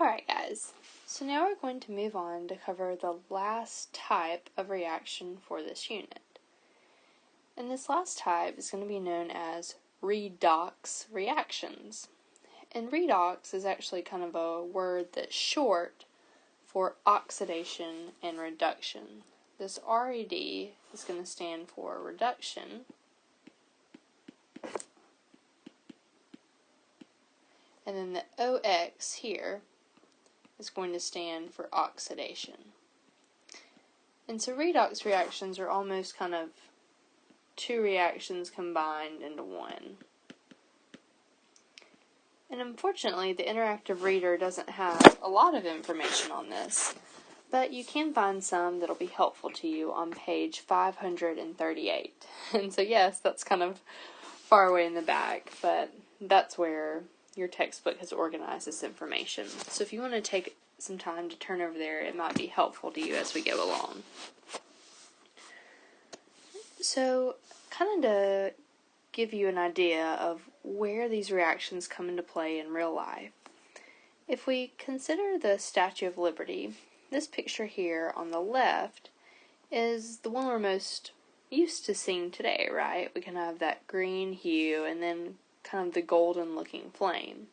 Alright guys, so now we're going to move on to cover the last type of reaction for this unit. And this last type is going to be known as redox reactions. And redox is actually kind of a word that's short for oxidation and reduction. This RED is going to stand for reduction. And then the OX here is going to stand for oxidation. And so redox reactions are almost kind of two reactions combined into one. And unfortunately, the interactive reader doesn't have a lot of information on this, but you can find some that'll be helpful to you on page 538. And so yes, that's kind of far away in the back, but that's where your textbook has organized this information. So if you want to take some time to turn over there, it might be helpful to you as we go along. So, kind of to give you an idea of where these reactions come into play in real life, if we consider the Statue of Liberty, this picture here on the left is the one we're most used to seeing today, right? We can have that green hue and then kind of the golden looking flame.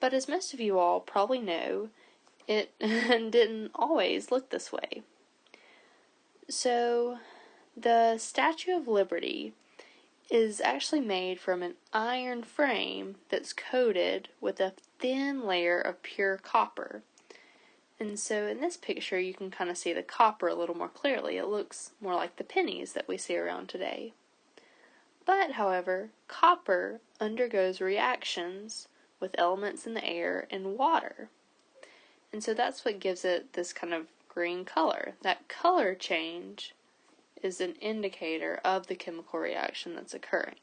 But as most of you all probably know, it didn't always look this way. So the Statue of Liberty is actually made from an iron frame that's coated with a thin layer of pure copper. And so in this picture you can kind of see the copper a little more clearly. It looks more like the pennies that we see around today. But, however, copper undergoes reactions with elements in the air and water. And so that's what gives it this kind of green color. That color change is an indicator of the chemical reaction that's occurring.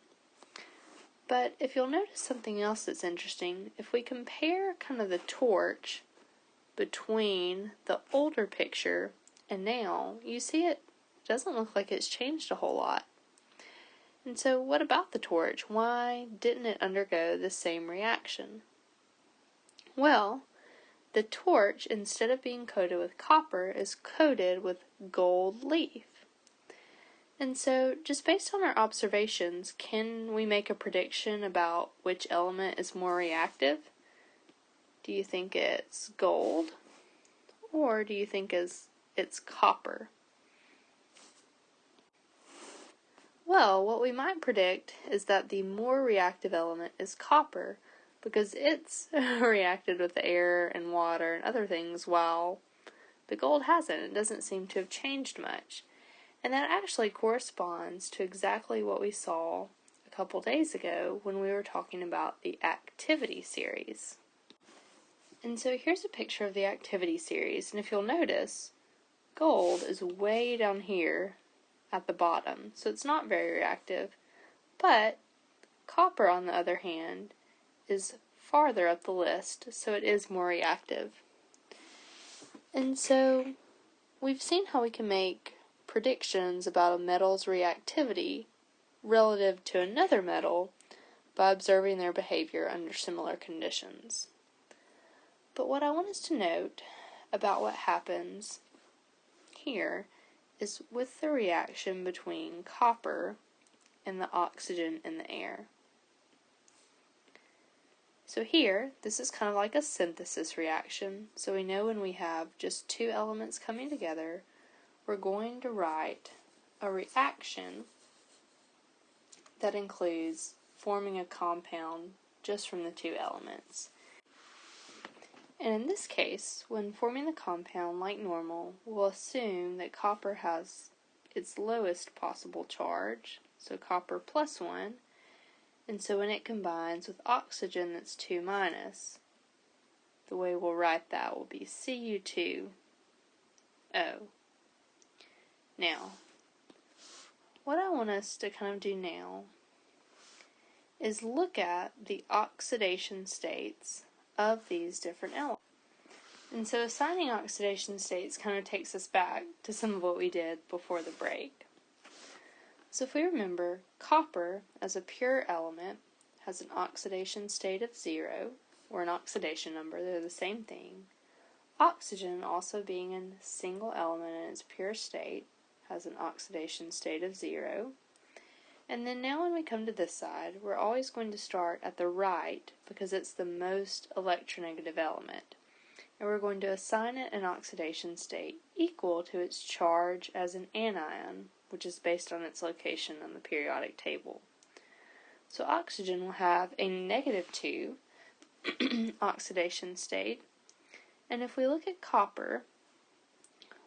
But if you'll notice something else that's interesting, if we compare kind of the torch between the older picture and now, you see it doesn't look like it's changed a whole lot. And so what about the torch? Why didn't it undergo the same reaction? Well, the torch, instead of being coated with copper, is coated with gold leaf. And so, just based on our observations, can we make a prediction about which element is more reactive? Do you think it's gold? Or do you think it's copper? Well, what we might predict is that the more reactive element is copper, because it's reacted with the air and water and other things, while the gold hasn't. It doesn't seem to have changed much. And that actually corresponds to exactly what we saw a couple days ago when we were talking about the activity series. And so here's a picture of the activity series, and if you'll notice, gold is way down here at the bottom, so it's not very reactive, but copper, on the other hand, is farther up the list, so it is more reactive. And so we've seen how we can make predictions about a metal's reactivity relative to another metal by observing their behavior under similar conditions. But what I want us to note about what happens here is with the reaction between copper and the oxygen in the air. So here, this is kind of like a synthesis reaction, so we know when we have just two elements coming together, we're going to write a reaction that includes forming a compound just from the two elements. And in this case, when forming the compound like normal, we'll assume that copper has its lowest possible charge, so copper plus 1, and so when it combines with oxygen that's 2 minus, the way we'll write that will be Cu2O. Now, what I want us to kind of do now is look at the oxidation states of these different elements. And so assigning oxidation states kind of takes us back to some of what we did before the break. So if we remember, copper as a pure element has an oxidation state of 0, or an oxidation number, they're the same thing. Oxygen, also being a single element in its pure state, has an oxidation state of 0. And then now when we come to this side, we're always going to start at the right because it's the most electronegative element. And we're going to assign it an oxidation state equal to its charge as an anion, which is based on its location on the periodic table. So oxygen will have a -2 oxidation state. And if we look at copper,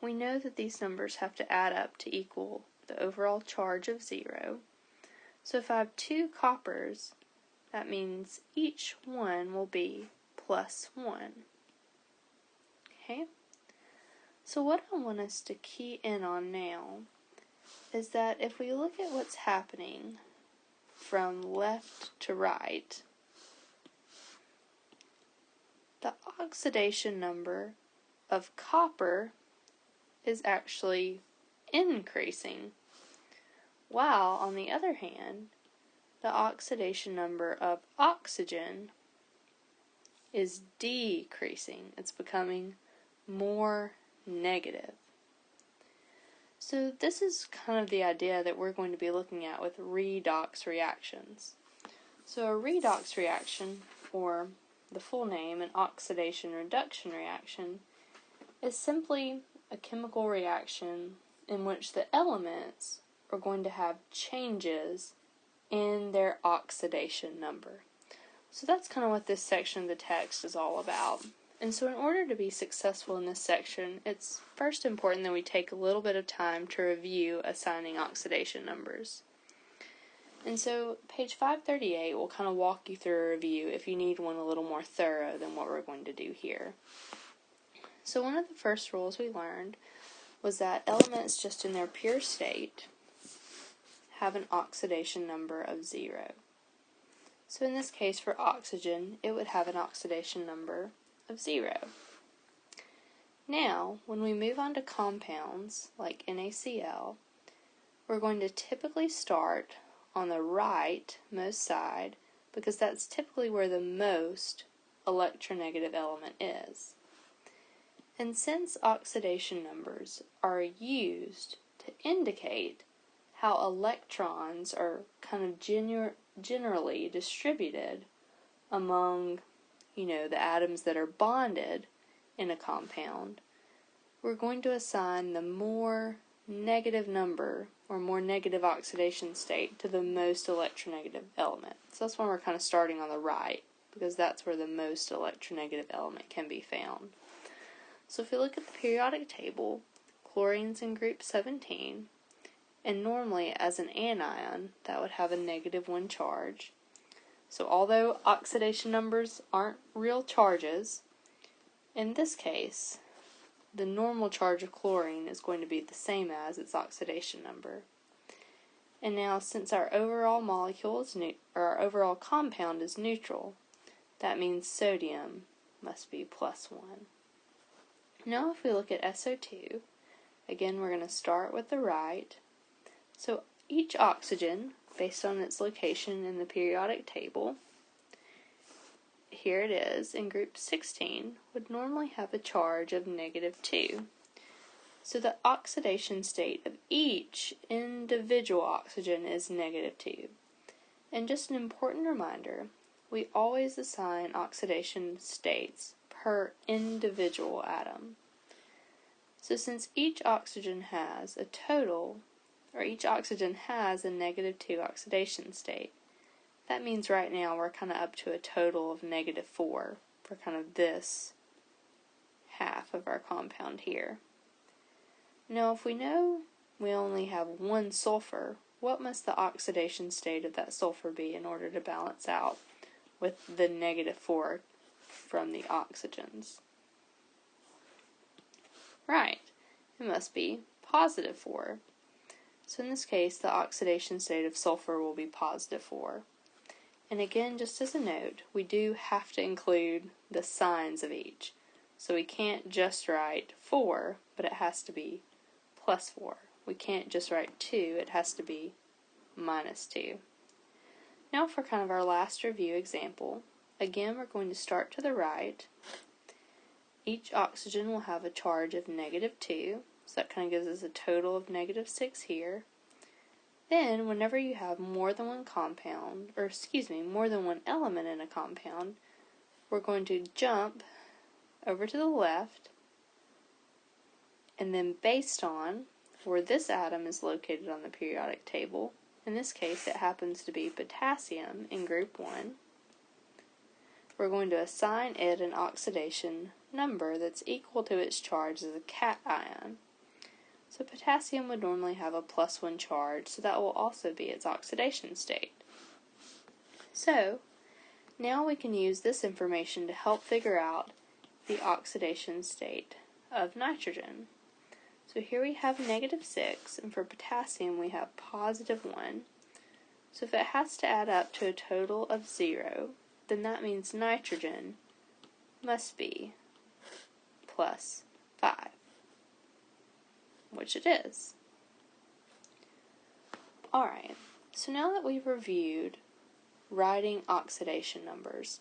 we know that these numbers have to add up to equal the overall charge of 0. So if I have 2 coppers, that means each one will be +1. Okay? So what I want us to key in on now is that if we look at what's happening from left to right, the oxidation number of copper is actually increasing, while on the other hand, the oxidation number of oxygen is decreasing. It's becoming more negative. So this is kind of the idea that we're going to be looking at with redox reactions. So a redox reaction, or the full name, an oxidation reduction reaction, is simply a chemical reaction in which the elements are going to have changes in their oxidation number. So that's kind of what this section of the text is all about. And so in order to be successful in this section, it's first important that we take a little bit of time to review assigning oxidation numbers. And so page 538 will kind of walk you through a review if you need one a little more thorough than what we're going to do here. So one of the first rules we learned was that elements just in their pure state have an oxidation number of 0. So in this case for oxygen, it would have an oxidation number of 0. Now, when we move on to compounds like NaCl, we're going to typically start on the rightmost side because that's typically where the most electronegative element is. And since oxidation numbers are used to indicate how electrons are kind of generally distributed among, the atoms that are bonded in a compound, we're going to assign the more negative number or more negative oxidation state to the most electronegative element. So that's why we're kind of starting on the right, because that's where the most electronegative element can be found. So if you look at the periodic table, chlorine's in group 17, and normally as an anion, that would have a -1 charge. So although oxidation numbers aren't real charges, in this case, the normal charge of chlorine is going to be the same as its oxidation number. And now, since our overall molecule is our overall compound is neutral, that means sodium must be +1. Now if we look at SO2, again we're going to start with the right. So each oxygen, based on its location in the periodic table, here it is in group 16, would normally have a charge of -2. So the oxidation state of each individual oxygen is -2. And just an important reminder, we always assign oxidation states per individual atom. So since each oxygen has a -2 oxidation state, that means right now we're kind of up to a total of -4 for kind of this half of our compound here. Now if we know we only have one sulfur, what must the oxidation state of that sulfur be in order to balance out with the -4 from the oxygens? Right, it must be +4. So in this case, the oxidation state of sulfur will be +4. And again, just as a note, we do have to include the signs of each. So we can't just write 4, but it has to be +4. We can't just write 2, it has to be -2. Now for kind of our last review example, Again, we're going to start to the right. Each oxygen will have a charge of -2, so that kind of gives us a total of -6 here. Then, whenever you have more than one compound, more than one element in a compound, we're going to jump over to the left, and then based on where this atom is located on the periodic table, in this case it happens to be potassium in group 1, we're going to assign it an oxidation number that's equal to its charge as a cation. So potassium would normally have a +1 charge, so that will also be its oxidation state. So, now we can use this information to help figure out the oxidation state of nitrogen. So here we have -6, and for potassium we have +1. So if it has to add up to a total of 0, then that means nitrogen must be +5, which it is. Alright, so now that we've reviewed writing oxidation numbers,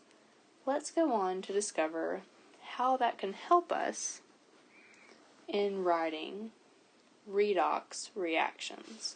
let's go on to discover how that can help us in writing redox reactions.